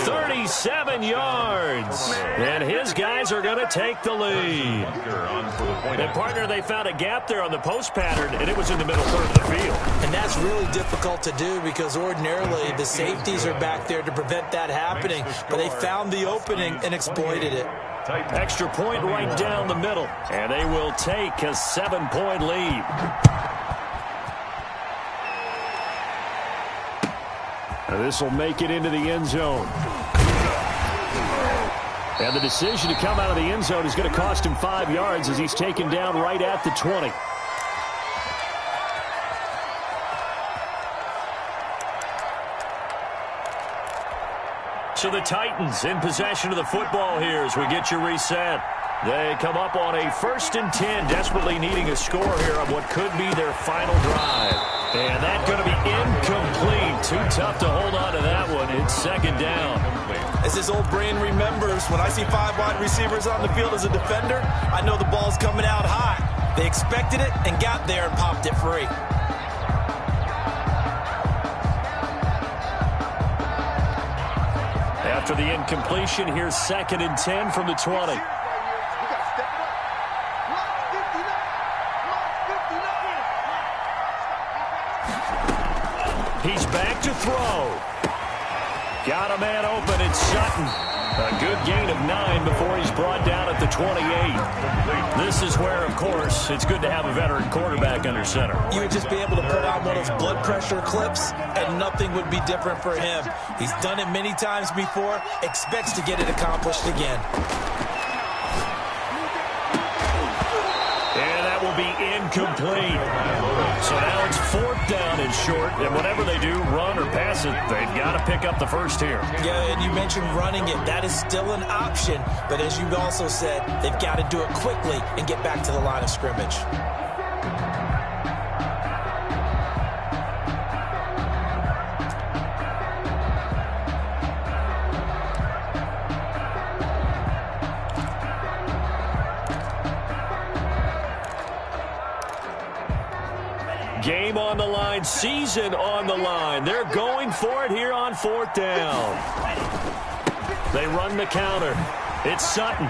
Speaker 1: 37 yards. And his guys are going to take the lead. And, partner, they found a gap there on the post pattern, and it was in the middle third of the field.
Speaker 3: And that's really difficult to do because ordinarily the safeties are back there to prevent that happening. But they found the opening and exploited it.
Speaker 1: Extra point right down the middle. And they will take a 7-point lead. This will make it into the end zone. And the decision to come out of the end zone is going to cost him 5 yards as he's taken down right at the 20. So the Titans in possession of the football here as we get you reset. They come up on a 1st and 10, desperately needing a score here on what could be their final drive. And that's going to be incomplete. Too tough to hold on to that one. It's second down.
Speaker 3: As his old brain remembers, when I see 5 wide receivers on the field as a defender, I know the ball's coming out high. They expected it and got there and popped it free.
Speaker 1: After the incompletion, here's 2nd and 10 from the 20. He's back to throw. Got a man open. It's Sutton. A good gain of 9 before he's brought down at the 28. This is where, of course, it's good to have a veteran quarterback under center.
Speaker 3: You would just be able to put on one of those blood pressure clips, and nothing would be different for him. He's done it many times before, expects to get it accomplished again.
Speaker 1: And that will be incomplete. So now it's 4th down and short, and whatever they do, run or pass it, they've got to pick up the first here.
Speaker 3: Yeah, and you mentioned running it. That is still an option, but as you also said, they've got to do it quickly and get back to the line of scrimmage.
Speaker 1: Game on the line, season on the line. They're going for it here on 4th down. They run the counter. It's Sutton.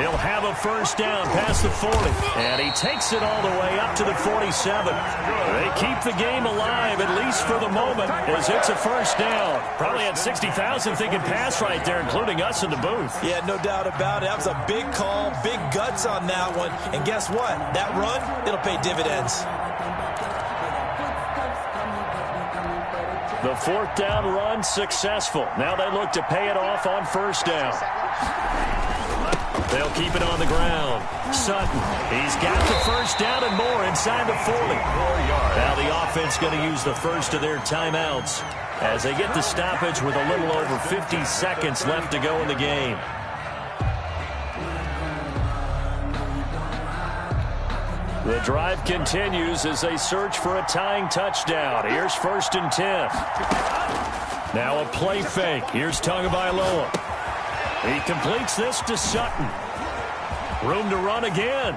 Speaker 1: He'll have a first down past the 40. And he takes it all the way up to the 47. They keep the game alive, at least for the moment, as it's a first down. Probably had 60,000 thinking pass right there, including us in the booth.
Speaker 3: Yeah, no doubt about it. That was a big call, big guts on that one. And guess what? That run, it'll pay dividends.
Speaker 1: The 4th down run successful. Now they look to pay it off on first down. They'll keep it on the ground. Sutton, he's got the first down and more inside the 40. Now the offense going to use the first of their timeouts as they get the stoppage with a little over 50 seconds left to go in the game. The drive continues as they search for a tying touchdown. Here's 1st and 10. Now a play fake. Here's Tagovailoa. He completes this to Sutton. Room to run again.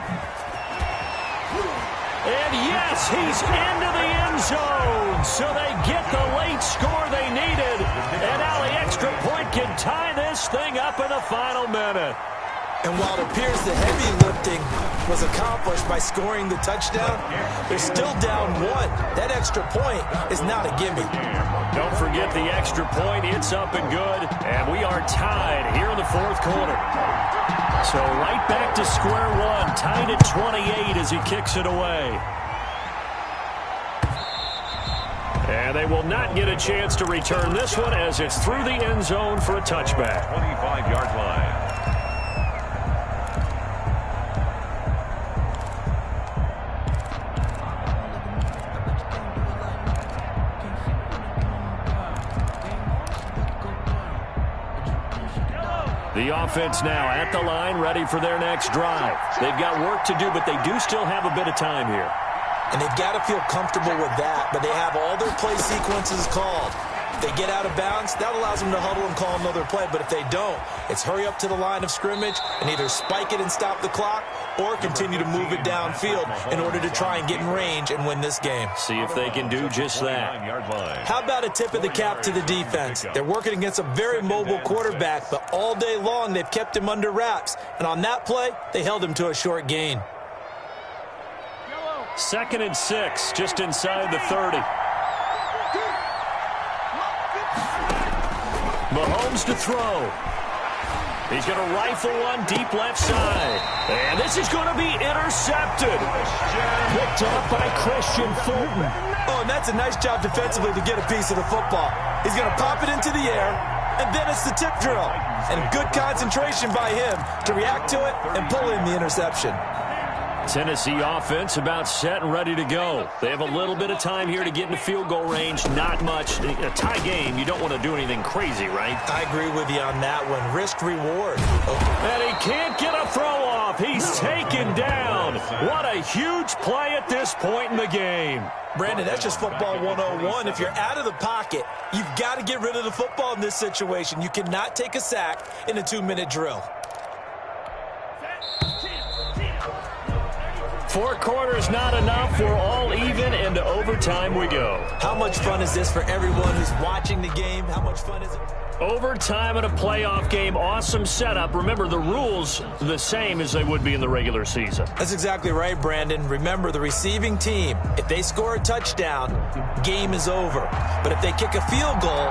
Speaker 1: And yes, he's into the end zone. So they get the late score they needed. And now the extra point can tie this thing up in the final minute.
Speaker 3: And while it appears the heavy lifting was accomplished by scoring the touchdown, they're still down 1. That extra point is not a gimme.
Speaker 1: Don't forget the extra point. It's up and good. And we are tied here in the 4th quarter. So right back to square one, tied at 28 as he kicks it away. And they will not get a chance to return this one as it's through the end zone for a touchback.
Speaker 2: 25-yard line.
Speaker 1: The offense now at the line, ready for their next drive. They've got work to do, but they do still have a bit of time here.
Speaker 3: And they've got to feel comfortable with that, but they have all their play sequences called. If they get out of bounds, that allows them to huddle and call another play. But if they don't, it's hurry up to the line of scrimmage and either spike it and stop the clock or continue to move it downfield in order to try and get in range and win this game.
Speaker 1: See if they can do just that.
Speaker 3: How about a tip of the cap to the defense? They're working against a very mobile quarterback, but all day long they've kept him under wraps. And on that play, they held him to a short gain.
Speaker 1: 2nd and 6, just inside the 30. Mahomes to throw. He's going to rifle one deep left side. And this is going to be intercepted. Picked off by Christian Fulton.
Speaker 3: Oh, and that's a nice job defensively to get a piece of the football. He's going to pop it into the air, and then it's the tip drill. And good concentration by him to react to it and pull in the interception.
Speaker 1: Tennessee offense about set and ready to go. They have a little bit of time here to get into field goal range. Not much. A tie game, you don't want to do anything crazy, right?
Speaker 3: I agree with you on that one. Risk reward.
Speaker 1: And he can't get a throw off. He's taken down. What a huge play at this point in the game.
Speaker 3: Brandon, that's just football 101. If you're out of the pocket, you've got to get rid of the football in this situation. You cannot take a sack in a 2-minute drill.
Speaker 1: 4 quarters not enough. We're all even, and to overtime we go.
Speaker 3: How much fun is this for everyone who's watching the game? How much fun is it?
Speaker 1: Overtime in a playoff game. Awesome setup. Remember, the rules the same as they would be in the regular season.
Speaker 3: That's exactly right, Brandon. Remember, the receiving team, if they score a touchdown, game is over. But if they kick a field goal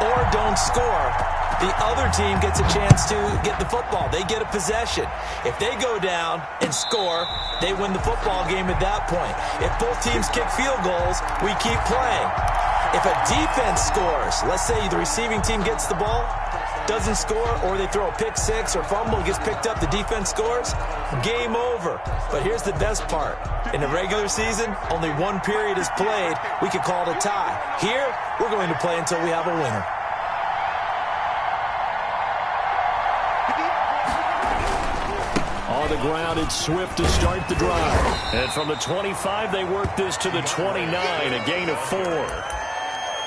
Speaker 3: or don't score, the other team gets a chance to get the football. They get a possession. If they go down and score, they win the football game at that point. If both teams kick field goals, we keep playing. If a defense scores, let's say the receiving team gets the ball, doesn't score, or they throw a pick six or fumble, gets picked up, the defense scores, game over. But here's the best part. In the regular season, only one period is played. We could call it a tie. Here, we're going to play until we have a winner.
Speaker 1: On the ground, it's Swift to start the drive. And from the 25, they work this to the 29, a gain of 4.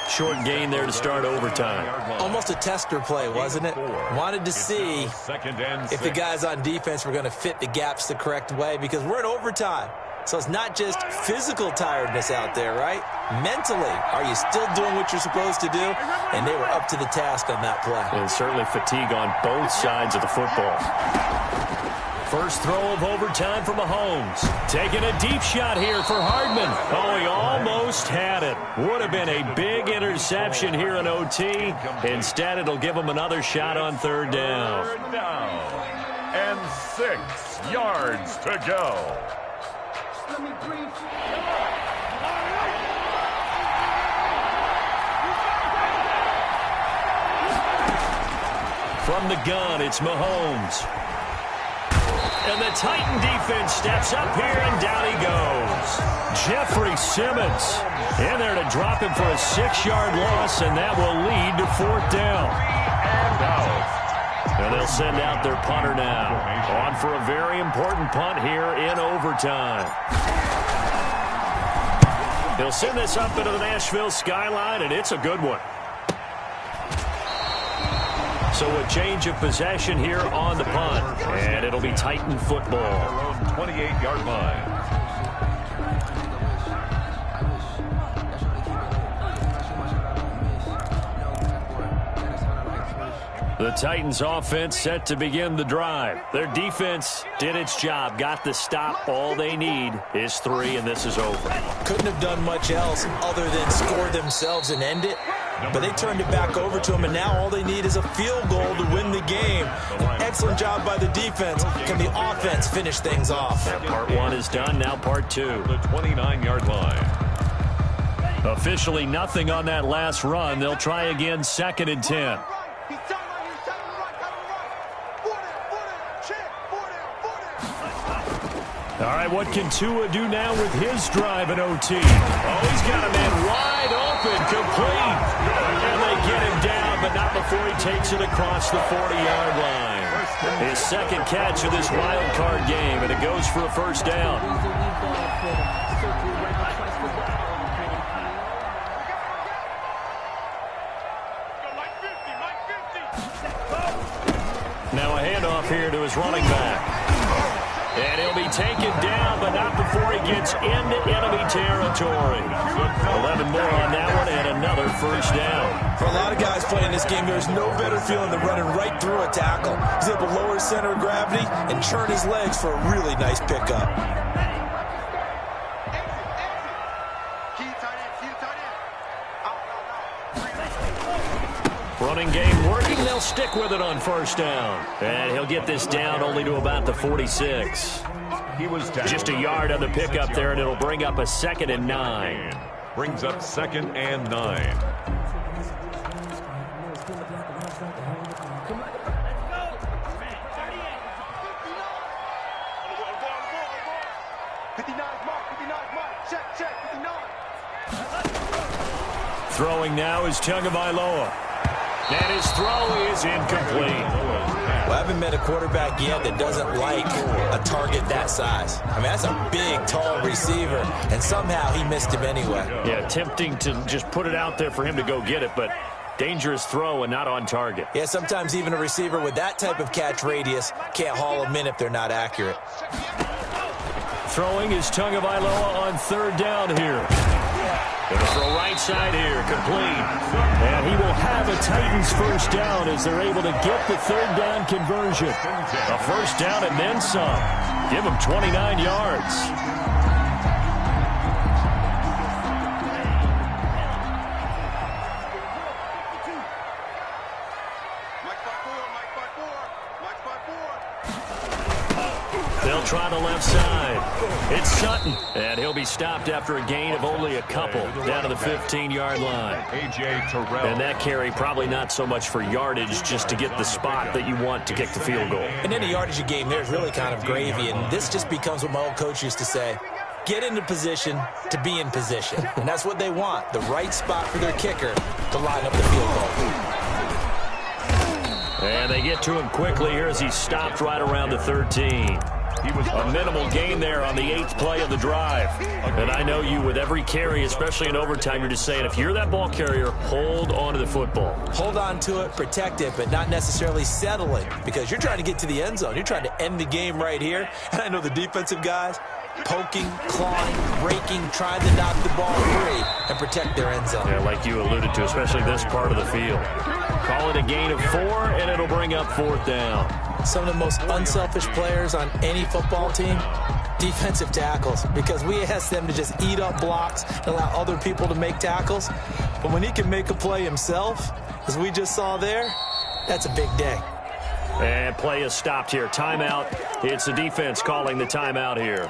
Speaker 1: Short gain there to start overtime.
Speaker 3: Almost a tester play, wasn't it? Wanted to see if the guys on defense were going to fit the gaps the correct way, because we're in overtime. So it's not just physical tiredness out there, right? Mentally, are you still doing what you're supposed to do? And they were up to the task on that play.
Speaker 1: And certainly fatigue on both sides of the football. First throw of overtime for Mahomes. Taking a deep shot here for Hardman. Oh, he almost had it. Would have been a big interception here in OT. Instead, it'll give him another shot on 3rd down.
Speaker 2: 3rd down. And 6 yards to go.
Speaker 1: From the gun, it's Mahomes. And the Titan defense steps up here, and down he goes. Jeffrey Simmons in there to drop him for a 6-yard loss, and that will lead to 4th down. And they'll send out their punter now. On for a very important punt here in overtime. He'll send this up into the Nashville skyline, and it's a good one. So a change of possession here on the punt, and it'll be Titan football.
Speaker 2: 28-yard line.
Speaker 1: The Titans offense set to begin the drive. Their defense did its job, got the stop. All they need is 3, and this is over.
Speaker 3: Couldn't have done much else other than score themselves and end it. But they turned it back over to them, and now all they need is a field goal to win the game. An excellent job by the defense. Can the offense finish things off?
Speaker 1: Yeah, part 1 is done, now part 2.
Speaker 2: The 29-yard line.
Speaker 1: Officially nothing on that last run. They'll try again, 2nd and 10. All right, what can Tua do now with his drive in OT? Oh, he's got a man wide open, complete. And they get him down, but not before before he takes it across the 40-yard line. His second catch of this wild card game, and it goes for a first down. Now a handoff here to his running back. And he'll be taken down, but not before he gets into enemy territory. 11 more on that one, and another first down.
Speaker 3: For a lot of guys playing this game, there's no better feeling than running right through a tackle. He's able to lower his center of gravity and churn his legs for a really nice pickup.
Speaker 1: Running game working. They'll stick with it on first down. And he'll get this down only to about the 46.
Speaker 2: He was
Speaker 1: just a yard on the pickup there, and it'll bring up a 2nd and 9.
Speaker 2: Brings up 2nd and 9.
Speaker 1: Throwing now is Tagovailoa. And his throw is incomplete.
Speaker 3: Well, I haven't met a quarterback yet that doesn't like a target that size. I mean, that's a big, tall receiver, and somehow he missed him anyway.
Speaker 1: Yeah, tempting to just put it out there for him to go get it, but dangerous throw and not on target.
Speaker 3: Yeah, sometimes even a receiver with that type of catch radius can't haul them in if they're not accurate.
Speaker 1: Throwing is Tagovailoa on 3rd down here. Going to throw right side here, complete. And he will have a Titans first down as they're able to get the 3rd down conversion. A first down and then some. Give him 29 yards. They'll try the left side. It's Sutton, and he'll be stopped after a gain of only a couple down to the 15-yard line.
Speaker 2: A.J. Terrell.
Speaker 1: And that carry probably not so much for yardage, just to get the spot that you want to kick the field goal.
Speaker 3: And any yardage game there is really kind of gravy, and this just becomes what my old coach used to say. Get into position to be in position. And that's what they want, the right spot for their kicker to line up the field goal.
Speaker 1: And they get to him quickly here as he's stopped right around the 13. He was a minimal gain there on the 8th play of the drive. And I know you, with every carry, especially in overtime, you're just saying, if you're that ball carrier, hold on to the football.
Speaker 3: Hold on to it, protect it, but not necessarily settle it, because you're trying to get to the end zone. You're trying to end the game right here. And I know the defensive guys poking, clawing, breaking, trying to knock the ball free and protect their end zone.
Speaker 1: Yeah, like you alluded to, especially this part of the field. Call it a gain of 4, and it'll bring up 4th down.
Speaker 3: Some of the most unselfish players on any football team, defensive tackles, because we ask them to just eat up blocks and allow other people to make tackles. But when he can make a play himself, as we just saw there, that's a big day.
Speaker 1: And play is stopped here. Timeout. It's the defense calling the timeout here.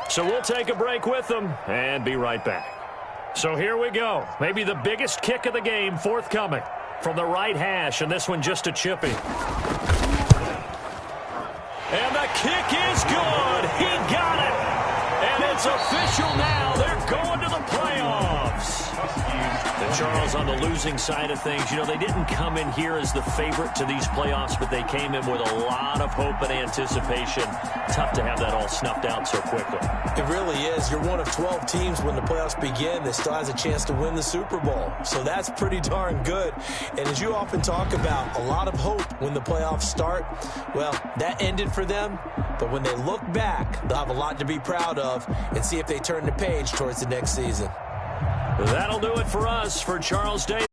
Speaker 1: So we'll take a break with them and be right back. So here we go. Maybe the biggest kick of the game forthcoming from the right hash, and this one just a chippy. And the kick is good. He got it. And it's official now. They're going to the playoffs. And Charles, on the losing side of things, you know, they didn't come in here as the favorite to these playoffs, but they came in with a lot of hope and anticipation. Tough to have that all snuffed out so quickly.
Speaker 3: It really is. You're one of 12 teams when the playoffs begin that still has a chance to win the Super Bowl. So that's pretty darn good. And as you often talk about, a lot of hope when the playoffs start. Well, that ended for them. But when they look back, they'll have a lot to be proud of and see if they turn the page towards the next season.
Speaker 1: That'll do it for us. For Charles Davis.